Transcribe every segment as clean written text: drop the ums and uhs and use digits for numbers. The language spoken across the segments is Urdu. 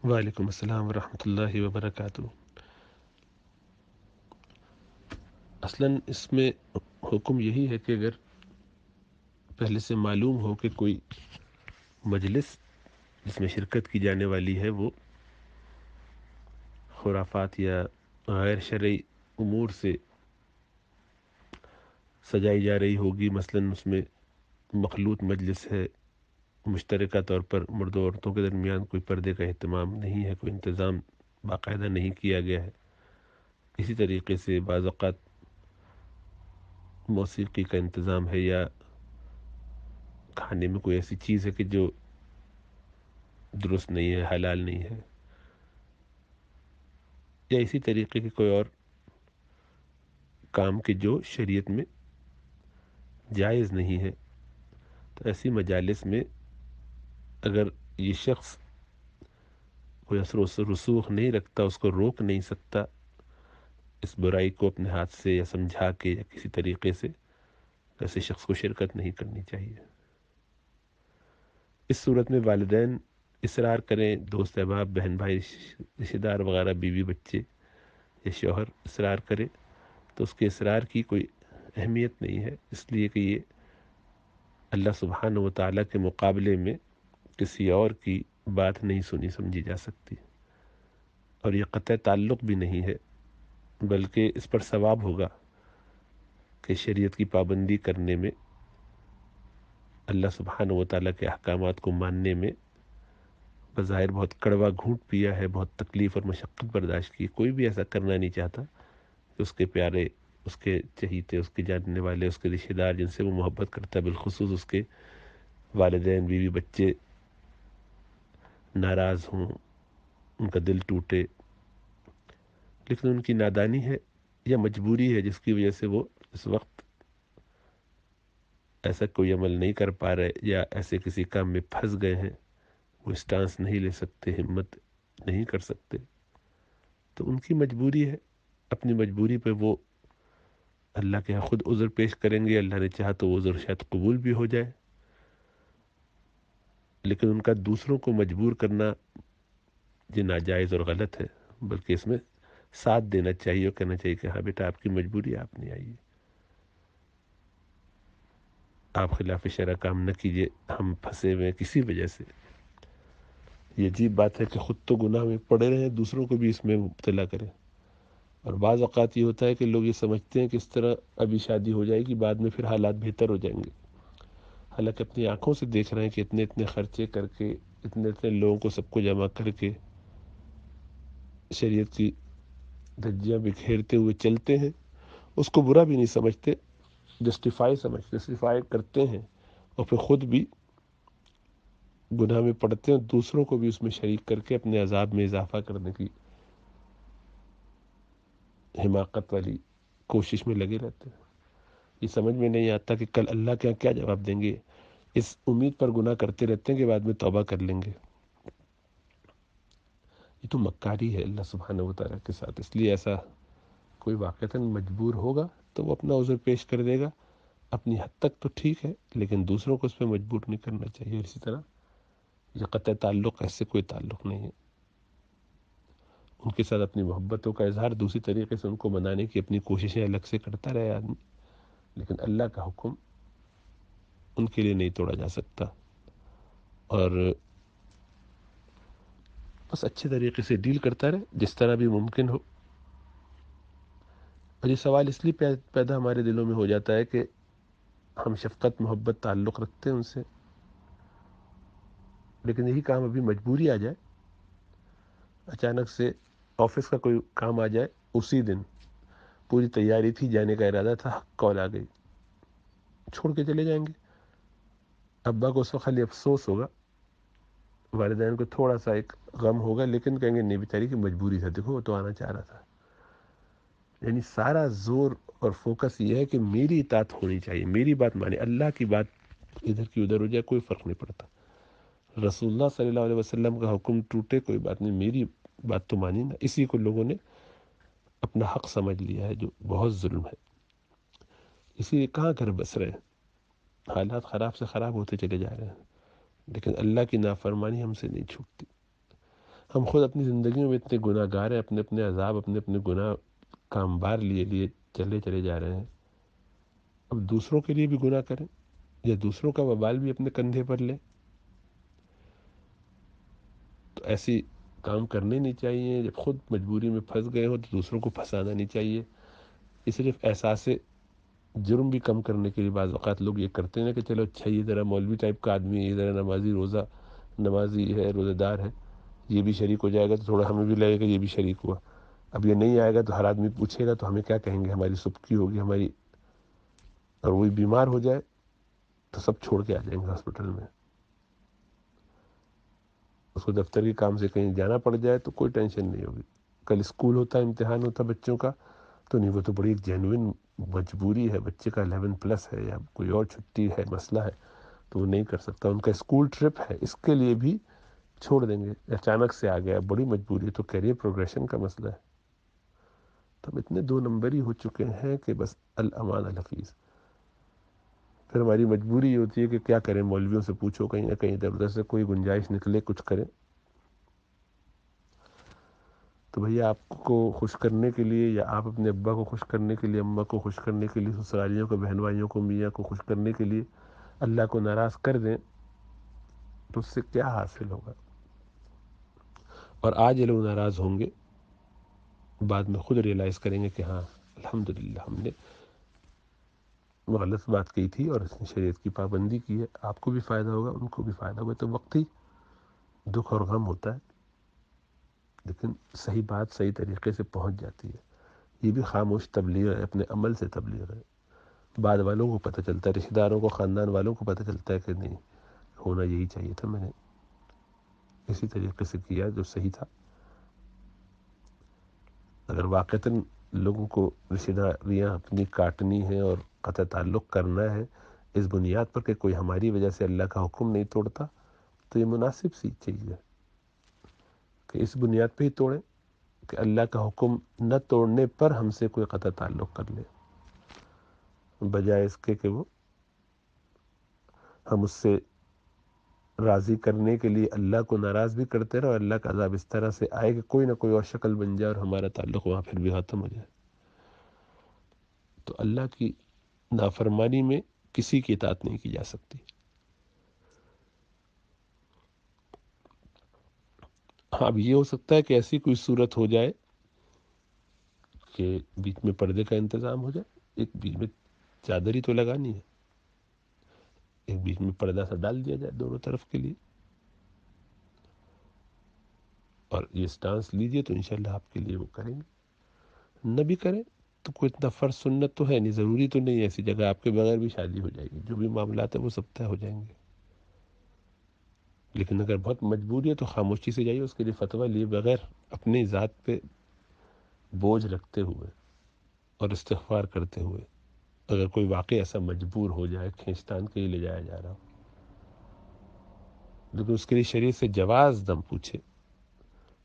وعلیکم السلام ورحمۃ اللہ وبرکاتہ۔ اصلاً اس میں حکم یہی ہے کہ اگر پہلے سے معلوم ہو کہ کوئی مجلس جس میں شرکت کی جانے والی ہے وہ خرافات یا غیر شرعی امور سے سجائی جا رہی ہوگی، مثلاً اس میں مخلوط مجلس ہے، مشترکہ طور پر مرد و عورتوں کے درمیان کوئی پردے کا اہتمام نہیں ہے، کوئی انتظام باقاعدہ نہیں کیا گیا ہے، اسی طریقے سے بعض اوقات موسیقی کا انتظام ہے یا کھانے میں کوئی ایسی چیز ہے کہ جو درست نہیں ہے، حلال نہیں ہے، یا اسی طریقے کے کوئی اور کام کے جو شریعت میں جائز نہیں ہے، تو ایسی مجالس میں اگر یہ شخص کوئی اثر و رسوخ نہیں رکھتا، اس کو روک نہیں سکتا اس برائی کو اپنے ہاتھ سے یا سمجھا کے یا کسی طریقے سے، ایسے شخص کو شرکت نہیں کرنی چاہیے۔ اس صورت میں والدین اصرار کریں، دوست احباب، بہن بھائی، رشتہ دار وغیرہ، بیوی بچے یا شوہر اصرار کرے تو اس کے اصرار کی کوئی اہمیت نہیں ہے، اس لیے کہ یہ اللہ سبحانہ و تعالیٰ کے مقابلے میں کسی اور کی بات نہیں سنی سمجھی جا سکتی، اور یہ قطع تعلق بھی نہیں ہے، بلکہ اس پر ثواب ہوگا کہ شریعت کی پابندی کرنے میں، اللہ سبحانہ و تعالیٰ کے احکامات کو ماننے میں بظاہر بہت کڑوا گھونٹ پیا ہے، بہت تکلیف اور مشقت برداشت کی، کوئی بھی ایسا کرنا نہیں چاہتا کہ اس کے پیارے، اس کے چہیتے، اس کے جاننے والے، اس کے رشتہ دار جن سے وہ محبت کرتا ہے، بالخصوص اس کے والدین، بیوی بچے ناراض ہوں، ان کا دل ٹوٹے، لیکن ان کی نادانی ہے یا مجبوری ہے جس کی وجہ سے وہ اس وقت ایسا کوئی عمل نہیں کر پا رہے یا ایسے کسی کام میں پھنس گئے ہیں، وہ اسٹانس نہیں لے سکتے، ہمت نہیں کر سکتے، تو ان کی مجبوری ہے، اپنی مجبوری پہ وہ اللہ کے ہاں خود عذر پیش کریں گے، اللہ نے چاہا تو وہ عذر شاید قبول بھی ہو جائے، لیکن ان کا دوسروں کو مجبور کرنا یہ ناجائز اور غلط ہے، بلکہ اس میں ساتھ دینا چاہیے اور کہنا چاہیے کہ ہاں بیٹا آپ کی مجبوری ہے، آپ نہیں آئیے، آپ خلاف شرع کام نہ کیجیے، ہم پھنسے ہوئے ہیں کسی وجہ سے۔ یہ عجیب بات ہے کہ خود تو گناہ میں پڑے رہیں، دوسروں کو بھی اس میں مبتلا کریں، اور بعض اوقات یہ ہوتا ہے کہ لوگ یہ سمجھتے ہیں کہ اس طرح ابھی شادی ہو جائے گی، بعد میں پھر حالات بہتر ہو جائیں گے، حالانکہ اپنی آنکھوں سے دیکھ رہے ہیں کہ اتنے اتنے خرچے کر کے، اتنے اتنے لوگوں کو سب کو جمع کر کے شریعت کی دھجیاں بکھیرتے ہوئے چلتے ہیں، اس کو برا بھی نہیں سمجھتے، جسٹیفائی کرتے ہیں، اور پھر خود بھی گناہ میں پڑتے ہیں، دوسروں کو بھی اس میں شریک کر کے اپنے عذاب میں اضافہ کرنے کی حماقت والی کوشش میں لگے رہتے ہیں۔ یہ سمجھ میں نہیں آتا کہ کل اللہ کے یہاں کیا جواب دیں گے، اس امید پر گناہ کرتے رہتے ہیں کہ بعد میں توبہ کر لیں گے۔ یہ تو مکاری ہے اللہ سبحانہ و تعالیٰ کے ساتھ، اس لیے ایسا کوئی واقعتاً مجبور ہوگا تو وہ اپنا عذر پیش کر دے گا، اپنی حد تک تو ٹھیک ہے، لیکن دوسروں کو اس پہ مجبور نہیں کرنا چاہیے۔ اسی طرح یہ قطع تعلق، ایسے کوئی تعلق نہیں ہے، ان کے ساتھ اپنی محبتوں کا اظہار دوسری طریقے سے ان کو منانے کی اپنی کوششیں الگ سے کرتا رہے آدمی، لیکن اللہ کا حکم ان کے لیے نہیں توڑا جا سکتا، اور بس اچھے طریقے سے ڈیل کرتا رہے جس طرح بھی ممکن ہو۔ اور یہ سوال اس لیے پیدا ہمارے دلوں میں ہو جاتا ہے کہ ہم شفقت، محبت، تعلق رکھتے ہیں ان سے، لیکن یہی کام ابھی مجبوری آ جائے، اچانک سے آفس کا کوئی کام آ جائے، اسی دن پوری تیاری تھی، جانے کا ارادہ تھا، کال آ گئی، چھوڑ کے چلے جائیں گے۔ ابا کو اس وقت خالی افسوس ہوگا، والدین کو تھوڑا سا ایک غم ہوگا، لیکن کہیں گے نہیں بیچاری کی مجبوری تھا، دیکھو وہ تو آنا چاہ رہا تھا۔ یعنی سارا زور اور فوکس یہ ہے کہ میری اطاعت ہونی چاہیے، میری بات مانے، اللہ کی بات ادھر کی ادھر ہو جائے کوئی فرق نہیں پڑتا، رسول اللہ صلی اللہ علیہ وسلم کا حکم ٹوٹے کوئی بات نہیں، میری بات تو مانی نا۔ اسی کو لوگوں نے اپنا حق سمجھ لیا ہے، جو بہت ظلم ہے، اسی لیے کہاں گھر بس رہے ہیں، حالات خراب سے خراب ہوتے چلے جا رہے ہیں، لیکن اللہ کی نافرمانی ہم سے نہیں چھوٹتی۔ ہم خود اپنی زندگیوں میں اتنے گناہ گار ہیں، اپنے اپنے عذاب، اپنے اپنے گناہ کا انبار لیے لیے چلے جا رہے ہیں، اب دوسروں کے لیے بھی گناہ کریں یا دوسروں کا وبال بھی اپنے کندھے پر لیں؟ تو ایسی کام کرنے نہیں چاہیے۔ جب خود مجبوری میں پھنس گئے ہو تو دوسروں کو پھنسانا نہیں چاہیے۔ یہ صرف احساس جرم بھی کم کرنے کے لیے بعض اوقات لوگ یہ کرتے ہیں کہ چلو اچھا یہ ذرا مولوی ٹائپ کا آدمی ہے، یہ ذرا نمازی ہے، روزہ دار ہے، یہ بھی شریک ہو جائے گا تو تھوڑا ہمیں بھی لگے گا یہ بھی شریک ہوا۔ اب یہ نہیں آئے گا تو ہر آدمی پوچھے گا تو ہمیں کیا کہیں گے، ہماری سبکی ہوگی ہماری، اور وہی بیمار ہو جائے تو سب چھوڑ کے آ جائیں گے ہاسپٹل میں۔ اس کو دفتر کے کام سے کہیں جانا پڑ جائے تو کوئی ٹینشن نہیں ہوگی۔ کل اسکول ہوتا ہے، امتحان ہوتا ہے بچوں کا، تو نہیں، وہ تو بڑی جینوئن مجبوری ہے، بچے کا 11+ ہے یا کوئی اور چھٹی ہے، مسئلہ ہے تو وہ نہیں کر سکتا۔ ان کا اسکول ٹرپ ہے، اس کے لیے بھی چھوڑ دیں گے۔ اچانک سے آ گیا، بڑی مجبوری ہے، تو کیریئر پروگریشن کا مسئلہ ہے۔ تو ہم اتنے 2 نمبری ہو چکے ہیں کہ بس الامان الحفیظ۔ پھر ہماری مجبوری یہ ہوتی ہے کہ کیا کریں، مولویوں سے پوچھو، کہیں نہ کہیں ادھر ادھر سے کوئی گنجائش نکلے کچھ کریں۔ تو بھیا آپ کو خوش کرنے کے لیے، یا آپ اپنے ابا کو خوش کرنے کے لیے، اماں کو خوش کرنے کے لیے، سسرالیوں کو، بہن بھائیوں کو، میاں کو خوش کرنے کے لیے اللہ کو ناراض کر دیں تو اس سے کیا حاصل ہوگا؟ اور آج یہ لوگ ناراض ہوں گے، بعد میں خود ریئلائز کریں گے کہ ہاں الحمدللہ ہم نے غلط بات کی تھی اور اس نے شریعت کی پابندی کی ہے۔ آپ کو بھی فائدہ ہوگا، ان کو بھی فائدہ ہوگا۔ تو وقتی دکھ اور غم ہوتا ہے، لیکن صحیح بات صحیح طریقے سے پہنچ جاتی ہے۔ یہ بھی خاموش تبلیغ ہے، اپنے عمل سے تبلیغ ہے۔ بعد والوں کو پتہ چلتا ہے، رشتہ داروں کو، خاندان والوں کو پتہ چلتا ہے کہ نہیں، ہونا یہی چاہیے تھا، میں نے اسی طریقے سے کیا جو صحیح تھا۔ اگر واقعتاً لوگوں کو رشتہ داریاں اپنی کاٹنی ہیں اور قطع تعلق کرنا ہے اس بنیاد پر کہ کوئی ہماری وجہ سے اللہ کا حکم نہیں توڑتا، تو یہ مناسب سی چیز ہے کہ اس بنیاد پہ ہی توڑیں کہ اللہ کا حکم نہ توڑنے پر ہم سے کوئی قطع تعلق کر لے، بجائے اس کے کہ وہ ہم اس سے راضی کرنے کے لیے اللہ کو ناراض بھی کرتے رہے اور اللہ کا عذاب اس طرح سے آئے کہ کوئی نہ کوئی اور شکل بن جائے اور ہمارا تعلق وہاں پھر بھی ختم ہو جائے۔ تو اللہ کی نافرمانی میں کسی کی اطاعت نہیں کی جا سکتی۔ ہاں، اب یہ ہو سکتا ہے کہ ایسی کوئی صورت ہو جائے کہ بیچ میں پردے کا انتظام ہو جائے، ایک بیچ میں چادر ہی تو لگانی ہے، ایک بیچ میں پردہ سا ڈال دیا جائے دونوں طرف کے لیے، اور یہ سٹانس لیجئے تو انشاءاللہ آپ کے لیے وہ کریں گے۔ نہ بھی کریں تو کوئی اتنا فرض سنت تو ہے نہیں، ضروری تو نہیں ہے ایسی جگہ آپ کے بغیر بھی شادی ہو جائے گی، جو بھی معاملات ہیں وہ سب طے ہو جائیں گے۔ لیکن اگر بہت مجبوری ہے تو خاموشی سے جائیے، اس کے لیے فتویٰ لیے بغیر، اپنی ذات پہ بوجھ رکھتے ہوئے اور استغفار کرتے ہوئے، اگر کوئی واقعی ایسا مجبور ہو جائے، کھینچتان کے لیے لے جایا جا رہا ہو، لیکن اس کے لیے شریعت سے جواز نہ پوچھے،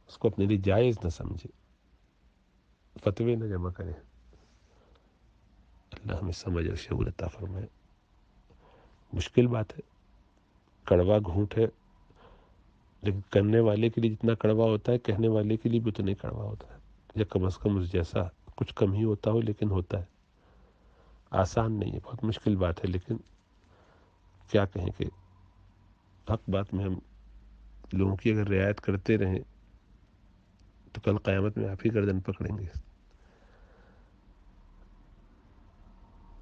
اس کو اپنے لیے جائز نہ سمجھے، فتوے نہ جمع کرے۔ اللہ ہمیں سمجھ اور شعور عطا فرمائے۔ مشکل بات ہے، کڑوا گھونٹ ہے، لیکن کرنے والے کے لیے جتنا کڑوا ہوتا ہے کہنے والے کے لیے بھی اتنا ہی کڑوا ہوتا ہے، یا کم از کم اس جیسا کچھ کم ہی ہوتا ہو، لیکن ہوتا ہے۔ آسان نہیں ہے، بہت مشکل بات ہے، لیکن کیا کہیں کہ حق بات میں ہم لوگوں کی اگر رعایت کرتے رہیں تو کل قیامت میں آپ ہی گردن پکڑیں گے۔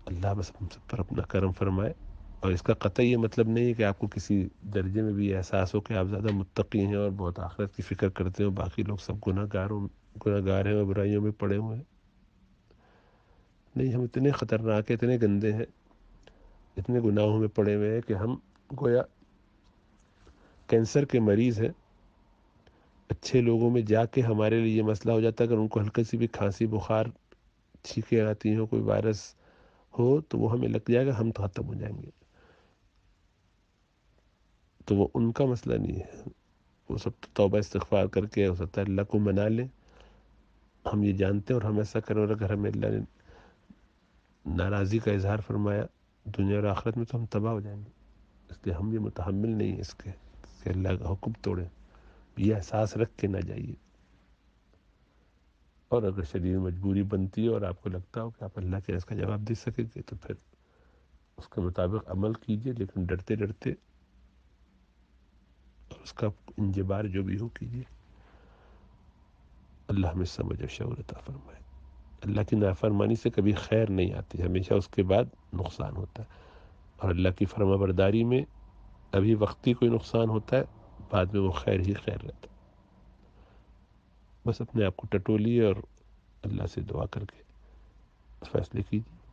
اللہ بس ہم سب پر اپنا کرم فرمائے۔ اور اس کا قطعی یہ مطلب نہیں ہے کہ آپ کو کسی درجے میں بھی احساس ہو کہ آپ زیادہ متقی ہیں اور بہت آخرت کی فکر کرتے ہو، باقی لوگ سب گناہ گار ہیں اور برائیوں میں پڑے ہوئے ہیں۔ نہیں، ہم اتنے خطرناک ہیں، اتنے گندے ہیں، اتنے گناہوں میں پڑے ہوئے ہیں کہ ہم گویا کینسر کے مریض ہیں۔ اچھے لوگوں میں جا کے ہمارے لیے یہ مسئلہ ہو جاتا ہے کہ ان کو ہلکی سی بھی کھانسی، بخار، چھینکیں آتی ہوں، کوئی وائرس ہو تو وہ ہمیں لگ جائے گا، ہم تو ختم ہو جائیں گے۔ تو وہ ان کا مسئلہ نہیں ہے، وہ سب توبہ استغفار کر کے ہو سکتا ہے اللہ کو منا لیں، ہم یہ جانتے ہیں اور ہم ایسا کریں، اور اگر ہمیں اللہ نے ناراضی کا اظہار فرمایا دنیا اور آخرت میں تو ہم تباہ ہو جائیں گے۔ اس لیے ہم یہ متحمل نہیں ہیں اس کے کہ اللہ کا حکم توڑیں۔ یہ احساس رکھ کے نہ جائیے. اور اگر شدید مجبوری بنتی ہے اور آپ کو لگتا ہو کہ آپ اللہ کے اس کا جواب دے سکیں گے تو پھر اس کے مطابق عمل کیجیے، لیکن ڈرتے ڈرتے اور اس کا انجبار جو بھی ہو کیجیے. اللہ ہمیں سمجھ اور شعور عطا فرمائے. اللہ کی نافرمانی سے کبھی خیر نہیں آتی، ہمیشہ اس کے بعد نقصان ہوتا ہے. اور اللہ کی فرما برداری میں ابھی وقتی کوئی نقصان ہوتا ہے، بعد میں وہ خیر ہی خیر رہتا ہے. بس اپنے آپ کو ٹٹولیے اور اللہ سے دعا کر کے فیصلے کیجیے.